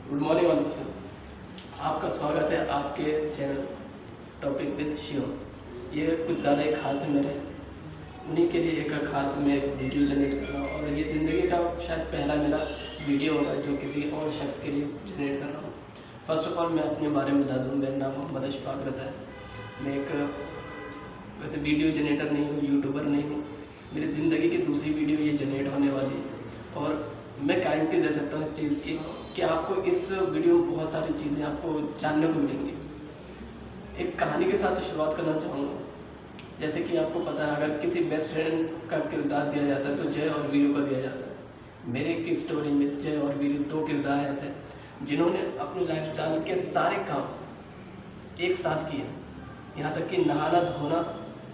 Good morning all friends, आपका स्वागत है आपके चैनल टॉपिक विद शिवम। ये कुछ ज़्यादा ही खास है मेरे, उन्हीं के लिए एक खास मैं वीडियो जनरेट कर रहा हूँ और ये ज़िंदगी का शायद पहला मेरा वीडियो होगा जो किसी और शख्स के लिए जनरेट कर रहा हूँ। फर्स्ट ऑफ ऑल मैं अपने बारे में बता दूँ, मेरा नाम मोहम्मद अशफाक रज़ा है। मैं एक वैसे वीडियो जनरेटर नहीं हूँ, यूट्यूबर नहीं हूँ। मेरी ज़िंदगी की दूसरी वीडियो ये जनरेट होने वाली है और मैं गारंटी दे सकता हूँ इस चीज़ की कि आपको इस वीडियो में बहुत सारी चीज़ें आपको जानने को मिलेंगी। एक कहानी के साथ शुरुआत करना चाहूँगा। जैसे कि आपको पता है, अगर किसी बेस्ट फ्रेंड का किरदार दिया जाता है तो जय और वीरू को दिया जाता है। मेरे की स्टोरी में जय और वीरू दो किरदार ऐसे जिन्होंने अपनी लाइफस्टाइल के सारे काम एक साथ किए। यहाँ तक कि नहाना धोना,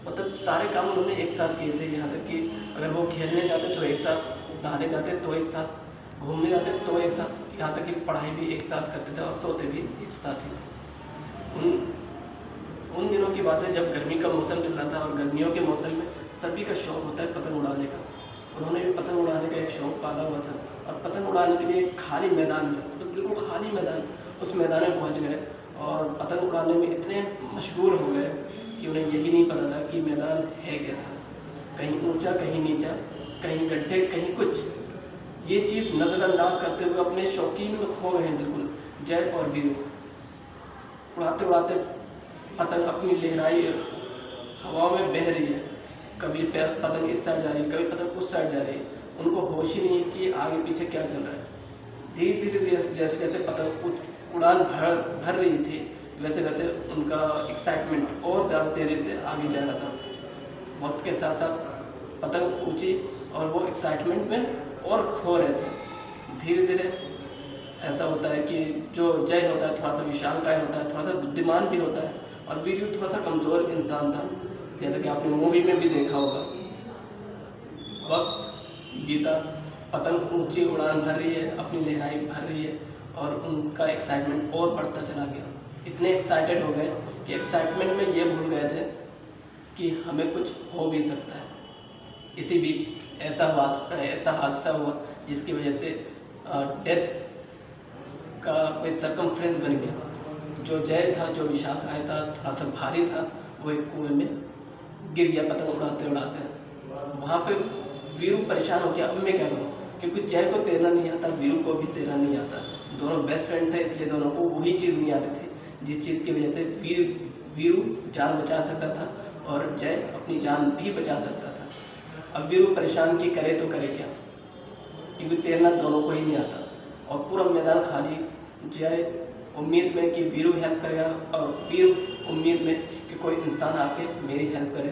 मतलब सारे काम उन्होंने एक साथ किए थे। यहाँ तक कि अगर वो खेलने जाते तो एक साथ, नहाने जाते तो एक साथ, घूमने जाते तो एक साथ, यहाँ तक कि पढ़ाई भी एक साथ करते थे और सोते भी एक साथ ही थे। उन दिनों की बात है जब गर्मी का मौसम चल रहा था और गर्मियों के मौसम में सभी का शौक़ होता है पतंग उड़ाने का। उन्होंने भी पतंग उड़ाने का एक शौक़ पाला हुआ था और पतंग उड़ाने के लिए खाली मैदान में, तो बिल्कुल खाली मैदान, उस मैदान में पहुँच गए और पतंग उड़ाने में इतने मशगूल हो गए कि उन्हें यही नहीं पता था कि मैदान है कैसा, कहीं ऊंचा कहीं नीचा, कहीं गड्ढे कहीं कुछ। ये चीज़ नज़रअंदाज करते हुए अपने शौकीन में खो गए हैं बिल्कुल जय और वीरू। उड़ाते उड़ाते पतंग अपनी लहराई हवा में बह रही है, कभी पतंग इस साइड जा रही है, कभी पतंग उस साइड जा रही है। उनको होश ही नहीं है कि आगे पीछे क्या चल रहा है। धीरे धीरे जैसे जैसे पतंग उड़ान भर रही थी वैसे वैसे उनका एक्साइटमेंट और ज़्यादा तेज़ी से आगे जा रहा था। वक्त के साथ साथ पतंग ऊंची और वो एक्साइटमेंट में और खो रहे थे। धीरे धीरे ऐसा होता है कि जो जय होता है थोड़ा सा विशालकाय होता है, थोड़ा सा बुद्धिमान भी होता है और वीरू थोड़ा सा कमज़ोर इंसान था, जैसा कि आपने मूवी में भी देखा होगा। वक्त बीता, पतंग ऊंची उड़ान भर रही है, अपनी लहराई भर रही है और उनका एक्साइटमेंट और बढ़ता चला गया। इतने एक्साइटेड हो गए कि एक्साइटमेंट में ये भूल गए थे कि हमें कुछ हो भी सकता है। इसी बीच ऐसा हादसा हुआ जिसकी वजह से डेथ का कोई सरकमफ्रेंस बन गया। जो जय था, जो विशालकाय था, थोड़ा सा भारी था, वो एक कुएं में गिर गया पतंग उड़ाते उड़ाते। वहाँ पे वीरू परेशान हो गया, अब मैं क्या करूँ, क्योंकि जय को तैरना नहीं आता, वीरू को भी तैरना नहीं आता। दोनों बेस्ट फ्रेंड थे, इसलिए दोनों को वही चीज़ नहीं आती थी जिस चीज़ की वजह से वीरू जान बचा सकता था और जय अपनी जान भी बचा सकता था। अब वीरू परेशान कि करे तो करे क्या, क्योंकि तैरना दोनों को ही नहीं आता और पूरा मैदान खाली। जय उम्मीद में कि वीरू हेल्प करेगा और वीरू उम्मीद में कि कोई इंसान आके मेरी हेल्प करे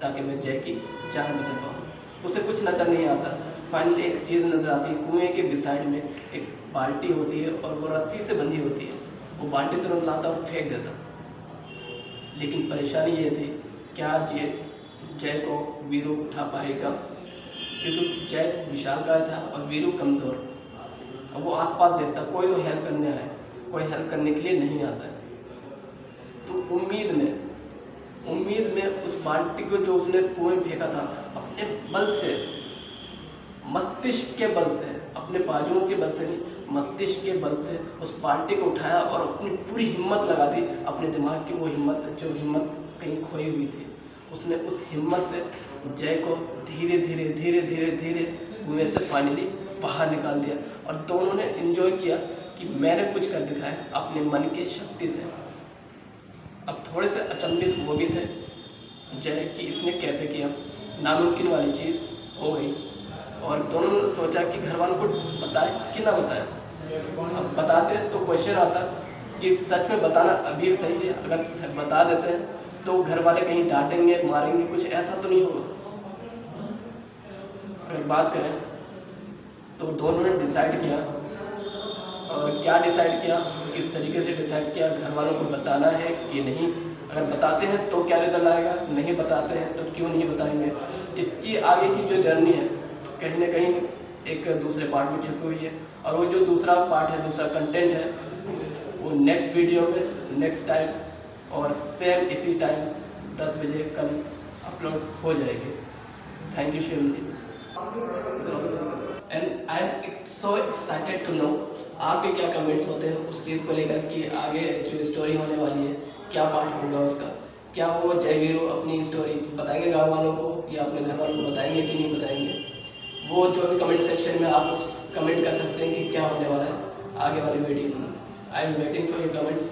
ताकि मैं जय की जान बचा पाऊँ। उसे कुछ नज़र नहीं आता। फाइनली एक चीज़ नज़र आती है, कुएँ के बिसाइड में एक बाल्टी होती है और वो रस्सी से बंधी होती है। वो बाल्टी तुरंत लाता और फेंक देता। लेकिन परेशानी ये थी, क्या जय को वीरू उठा पाएगा, क्योंकि जय विशालकाय था और वीरू कमज़ोर। अब वो आसपास देखता, कोई तो हेल्प करने आए, कोई हेल्प करने के लिए नहीं आता है। तो उम्मीद में उस बाल्टी को जो उसने कुएं में फेंका था, अपने बल से, मस्तिष्क के बल से, अपने बाजुओं के बल से नहीं, मस्तिष्क के बल से उस बाल्टी को उठाया और अपनी पूरी हिम्मत लगा दी, अपने दिमाग की वो हिम्मत जो हिम्मत कहीं खोई हुई थी। उसने उस हिम्मत से जय को धीरे धीरे कुएं से फाइनली बाहर निकाल दिया और दोनों ने एंजॉय किया कि मैंने कुछ कर दिखाया अपने मन की शक्ति से। अब थोड़े से अचंभित वो भी थे जय कि इसने कैसे किया, नामुमकिन वाली चीज़ हो गई और दोनों ने सोचा कि घर वालों को बताए कि ना बताए। अब बताते तो क्वेश्चन आता कि सच में बताना अभी सही है, अगर बता देते हैं तो घर वाले कहीं डांटेंगे, मारेंगे, कुछ ऐसा तो नहीं होगा। अगर बात करें तो दोनों ने डिसाइड किया, और क्या डिसाइड किया, किस तरीके से डिसाइड किया, घर वालों को बताना है कि नहीं, अगर बताते हैं तो क्या रिजल्ट आएगा, नहीं बताते हैं तो क्यों नहीं बताएंगे। इसकी आगे की जो जर्नी है कहीं ना कहीं एक दूसरे पार्ट में छुपी हुई है और वो जो दूसरा पार्ट है, दूसरा कंटेंट है, वो नेक्स्ट वीडियो में नेक्स्ट टाइम और सेम इसी टाइम 10 बजे कल अपलोड हो जाएगी। Thank you Shivam ji. And I'm so excited to know आपके क्या कमेंट्स होते हैं उस चीज़ को लेकर कि आगे जो स्टोरी होने वाली है क्या पार्ट होगा उसका, क्या वो जय वीरू अपनी स्टोरी बताएंगे गाँव वालों को या अपने घर वालों को बताएंगे कि नहीं बताएंगे। वो जो भी कमेंट सेक्शन में आप कमेंट कर सकते हैं कि क्या होने वाला है आगे वाली वीडियो में। I am waiting for your comments.